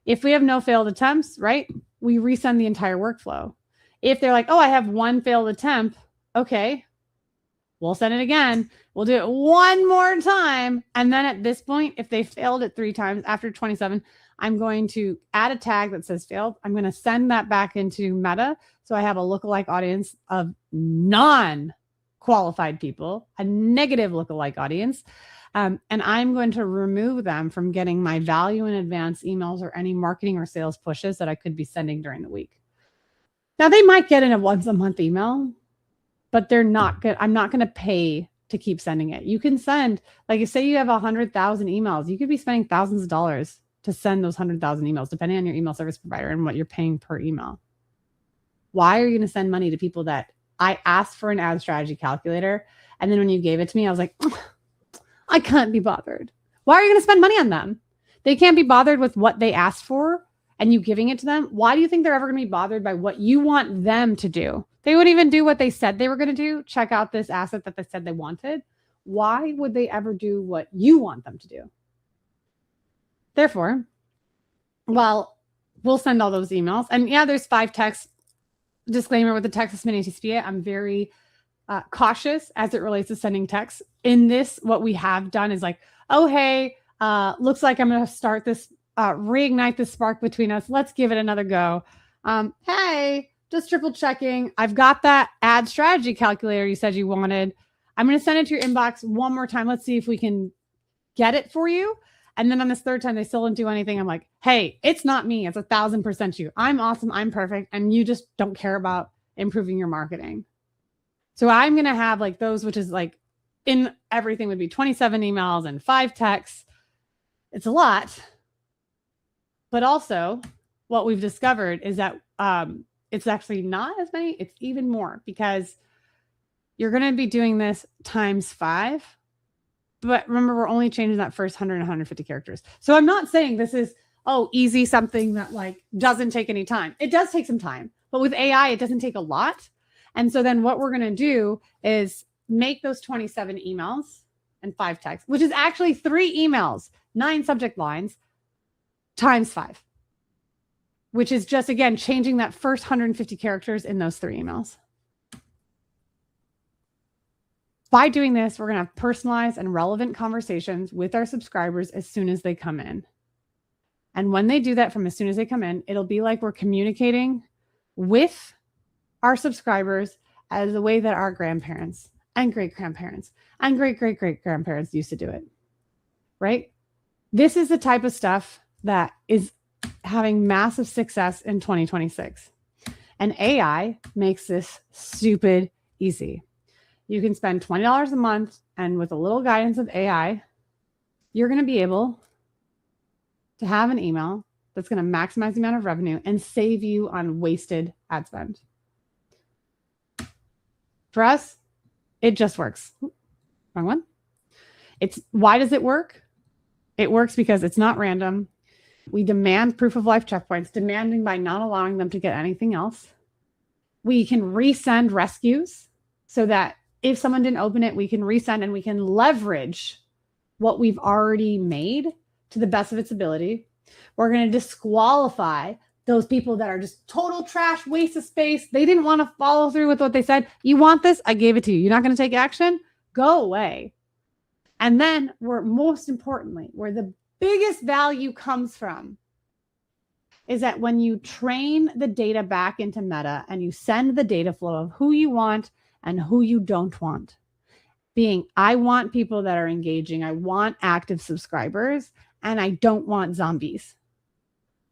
If we have no failed attempts, right, we resend the entire workflow. If they're like, oh, I have 1 failed attempt, okay, we'll send it again. We'll do it 1 more time. And then at this point, if they failed it 3 times after 27, I'm going to add a tag that says failed. I'm going to send that back into Meta. So I have a lookalike audience of non-qualified people, a negative lookalike audience. And I'm going to remove them from getting my value in advance emails or any marketing or sales pushes that I could be sending during the week. Now they might get in a once a month email, but they're not good. I'm not going to pay to keep sending it. You can send, like say you have 100,000 emails, you could be spending thousands of dollars to send those 100,000 emails, depending on your email service provider and what you're paying per email. Why are you going to send money to people that I asked for an ad strategy calculator? And then when you gave it to me, I was like, I can't be bothered. Why are you going to spend money on them? They can't be bothered with what they asked for and you giving it to them. Why do you think they're ever going to be bothered by what you want them to do? They wouldn't even do what they said they were going to do. Check out this asset that they said they wanted. Why would they ever do what you want them to do? Therefore, well, we'll send all those emails. And yeah, there's 5 texts. Disclaimer with the Texas Mini TCPA, I'm very cautious as it relates to sending texts. In this, what we have done is like, oh, hey, looks like I'm going to start this, reignite this spark between us. Let's give it another go. Hey, just triple checking. I've got that ad strategy calculator you said you wanted. I'm going to send it to your inbox 1 more time. Let's see if we can get it for you. And then on this 3rd time, they still didn't do anything. I'm like, hey, it's not me. It's 1,000% you. I'm awesome. I'm perfect. And you just don't care about improving your marketing. So I'm going to have like those, which is like in everything would be 27 emails and 5 texts. It's a lot. But also what we've discovered is that it's actually not as many. It's even more because you're going to be doing this times 5. But remember, we're only changing that first 100 and 150 characters. So I'm not saying this is, easy, something that like doesn't take any time. It does take some time. But with AI, it doesn't take a lot. And so then what we're going to do is make those 27 emails and 5 texts, which is actually 3 emails, 9 subject lines times 5, which is just, again, changing that first 150 characters in those 3 emails. By doing this, we're going to have personalized and relevant conversations with our subscribers as soon as they come in. And when they do that from as soon as they come in, it'll be like we're communicating with our subscribers as the way that our grandparents and great-grandparents and great-great-great-grandparents used to do it, right? This is the type of stuff that is having massive success in 2026. And AI makes this stupid easy. You can spend $20 a month, and with a little guidance of AI, you're going to be able to have an email that's going to maximize the amount of revenue and save you on wasted ad spend. For us, it just works. Wrong one. Why does it work? It works because it's not random. We demand proof of life checkpoints, demanding by not allowing them to get anything else. We can resend rescues so that if someone didn't open it, we can resend and we can leverage what we've already made to the best of its ability. We're going to disqualify those people that are just total trash, waste of space. They didn't want to follow through with what they said. You want this? I gave it to you. You're not going to take action? Go away. And then most importantly, where the biggest value comes from is that when you train the data back into Meta and you send the data flow of who you want and who you don't want, being I want people that are engaging, I want active subscribers, and I don't want zombies.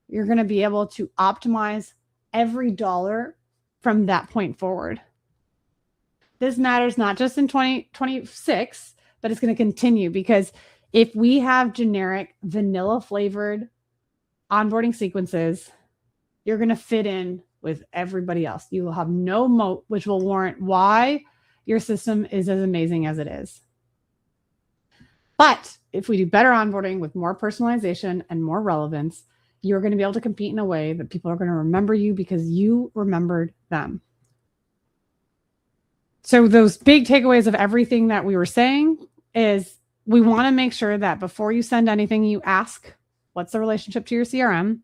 You're going to be able to optimize every dollar from that point forward. This matters not just in 2026, but it's going to continue because if we have generic vanilla flavored onboarding sequences, you're going to fit in with everybody else. You will have no moat, which will warrant why your system is as amazing as it is. But if we do better onboarding with more personalization and more relevance, you're going to be able to compete in a way that people are going to remember you because you remembered them. So those big takeaways of everything that we were saying is we want to make sure that before you send anything, you ask, what's the relationship to your CRM?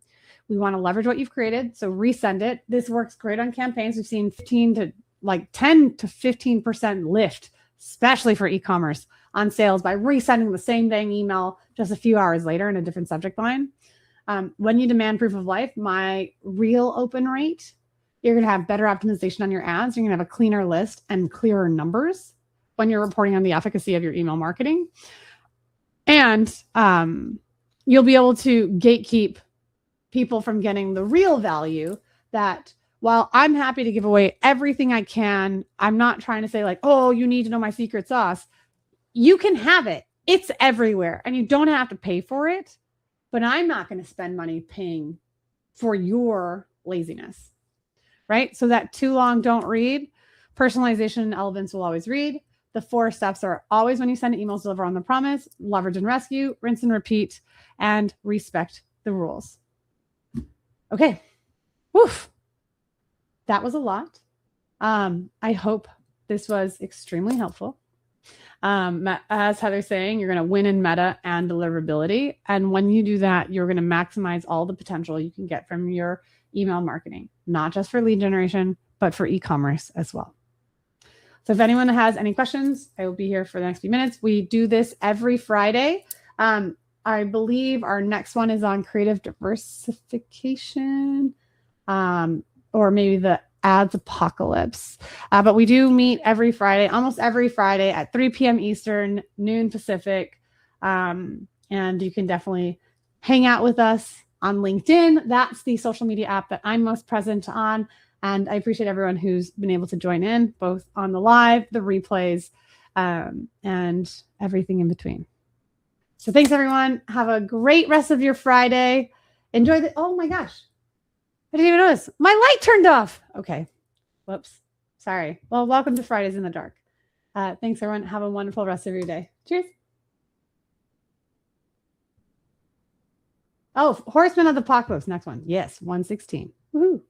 We want to leverage what you've created. So resend it. This works great on campaigns. We've seen 10 to 15% lift, especially for e-commerce on sales by resending the same dang email just a few hours later in a different subject line. When you demand proof of life, my real open rate, you're going to have better optimization on your ads. You're going to have a cleaner list and clearer numbers when you're reporting on the efficacy of your email marketing. And you'll be able to gatekeep people from getting the real value that while I'm happy to give away everything I can, I'm not trying to say like, oh, you need to know my secret sauce. You can have it. It's everywhere and you don't have to pay for it, but I'm not going to spend money paying for your laziness, right? So that too long, don't read. Personalization and relevance will always read. The 4 steps are always when you send emails, deliver on the promise, leverage and rescue, rinse and repeat, and respect the rules. Okay. Woof. That was a lot. I hope this was extremely helpful. As Heather's saying, you're going to win in meta and deliverability. And when you do that, you're going to maximize all the potential you can get from your email marketing, not just for lead generation, but for e-commerce as well. So if anyone has any questions, I will be here for the next few minutes. We do this every Friday. I believe our next one is on creative diversification, or maybe the ads apocalypse. But we do meet every Friday, almost every Friday at 3 p.m. Eastern, noon Pacific. And you can definitely hang out with us on LinkedIn. That's the social media app that I'm most present on. And I appreciate everyone who's been able to join in, both on the live, the replays, and everything in between. So thanks, everyone. Have a great rest of your Friday. Enjoy the, oh my gosh. I didn't even notice. My light turned off. Okay. Whoops. Sorry. Well, welcome to Fridays in the Dark. Thanks, everyone. Have a wonderful rest of your day. Cheers. Oh, Horseman of the Apocalypse. Next one. Yes, 116. Woohoo.